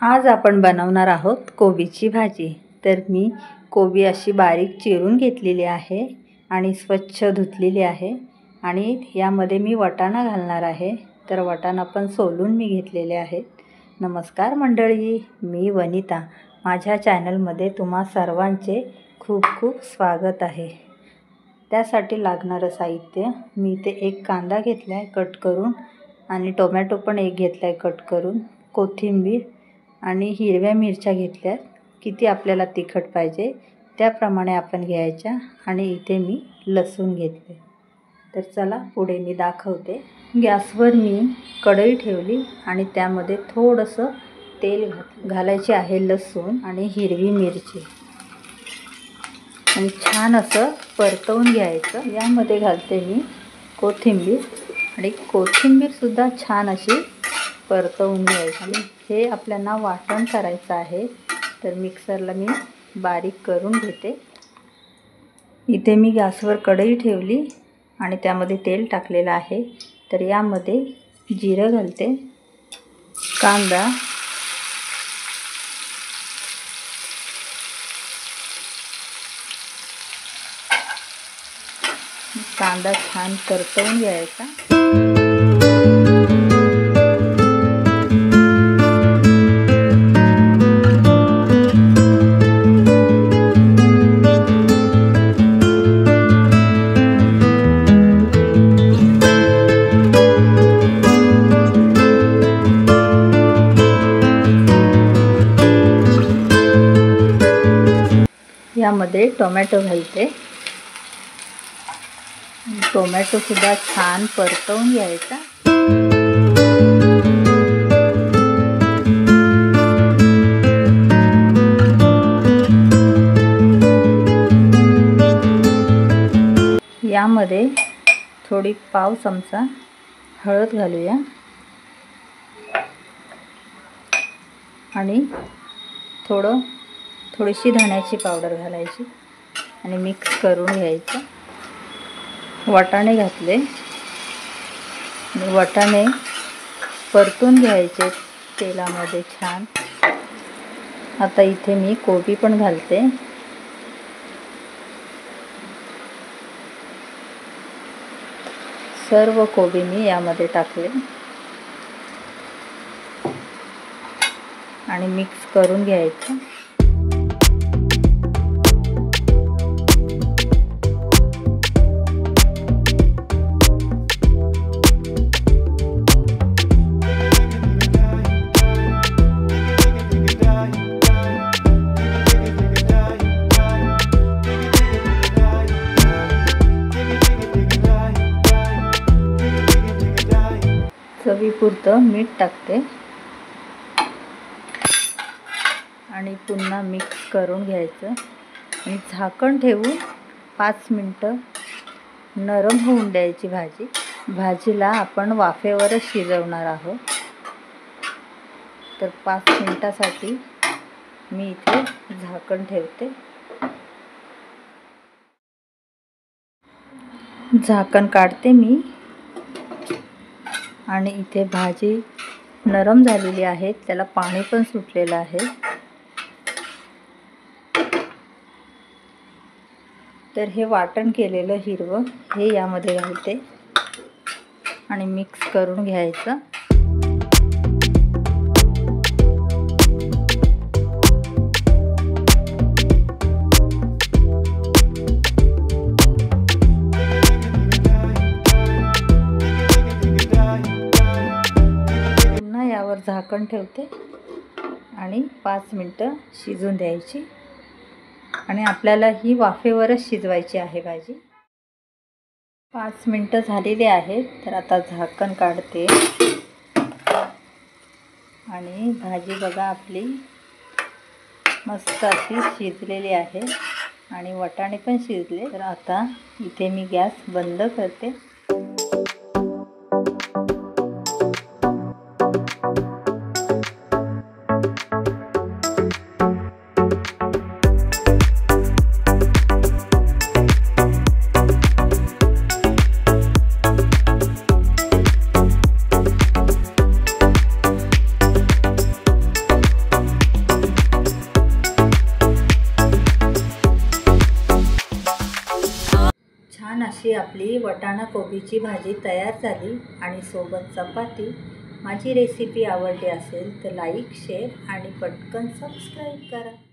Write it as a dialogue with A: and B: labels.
A: आज आपण बनवणार आहोत कोबीची भाजी। तर मी कोबी अशी बारीक चिरून घेतलेली आहे आणि स्वच्छ धुतलेली आहे आणि यामध्ये मी वाटाणा घालणार आहे। तर वाटाणा पण सोलून मी घेतलेले आहेत। नमस्कार मंडळी, मी वनिता। माझ्या चॅनलमध्ये तुम्हा सर्वांचे खूप खूप स्वागत आहे। त्यासाठी लागणारे साहित्य मी इथे एक कांदा घेतलाय कट करून आणि टोमॅटो पण एक घेतलाय कट करून, कोथिंबीर आणि हिरव्या मिरच्या घेतल्यात। किती आपल्याला तिखट पाहिजे त्याप्रमाणे आपण घ्यायच्या आणि इथे मी लसूण घेतले। तर चला पुढे मी दाखवते। गॅसवर मी कढई ठेवली आणि त्यामध्ये थोडंसं तेल घालायचे आहे, लसूण आणि हिरवी मिरची आणि छान असं परतवून घ्यायचं। यामध्ये घालते मी कोथिंबीर आणि कोथिंबीर सुद्धा छान अशी परतवून घ्यायची आणि हे आपल्याला वाटण करायचं आहे। तर मिक्सरला मी बारीक करून घेते। इथे मी गॅसवर कढई ठेवली आणि त्यामध्ये तेल टाकलेलं आहे। तर यामध्ये जिरं घालते, कांदा, कांदा छान परतवून घ्यायचा। यामध्ये टोमॅटो घालते, टोमॅटो सुद्धा छान परतवून घ्यायचा। यामध्ये थोडी पाव चमचा हळद घालूया आणि थोडीशी धण्याची पावडर घालायची आणि मिक्स करून घ्यायचं। वाटाणे घातले आणि वाटाणे परतून घ्यायचे तेलामध्ये छान। आता इथे मी कोबी पण घालते। सर्व कोबी मी यामध्ये टाकले आणि मिक्स करून घ्यायचं। चवीपुरतं मीठ टाकते आणि पुन्हा मिक्स करून घ्यायचं आणि झाकण ठेवून 5 मिनिटं नरम होऊन द्यायची भाजी। भाजीला आपण वाफेवरच शिजवणार आहोत। तर 5 मिनिटासाठी मी इथे झाकण ठेवते। झाकण काढते मी आणि इथे भाजी नरम झालेली आहे, त्याला पाणी पण सुटलेलं आहे। तर हे वाटण केलेलं हिरवं हे यामध्ये घालते आणि मिक्स करून घ्यायचं। यावर झाकण ठेवते आणि 5 मिनिटं शिजून द्यायची आणि आपल्याला ही वाफेवरच शिजवायची आहे भाजी। 5 मिनिटं झालेली आहेत। तर आता झाकण काढते आणि भाजी बघा आपली मस्त अशी शिजलेली आहे आणि वाटाणे पण शिजले। तर आता इथे मी गॅस बंद करते। अशी आपली वाटाणा कोबीची भाजी तयार झाली आणि सोबत चपाती. माझी रेसिपी आवडली असेल तर लाईक, शेअर आणि पटकन सबस्क्राईब करा.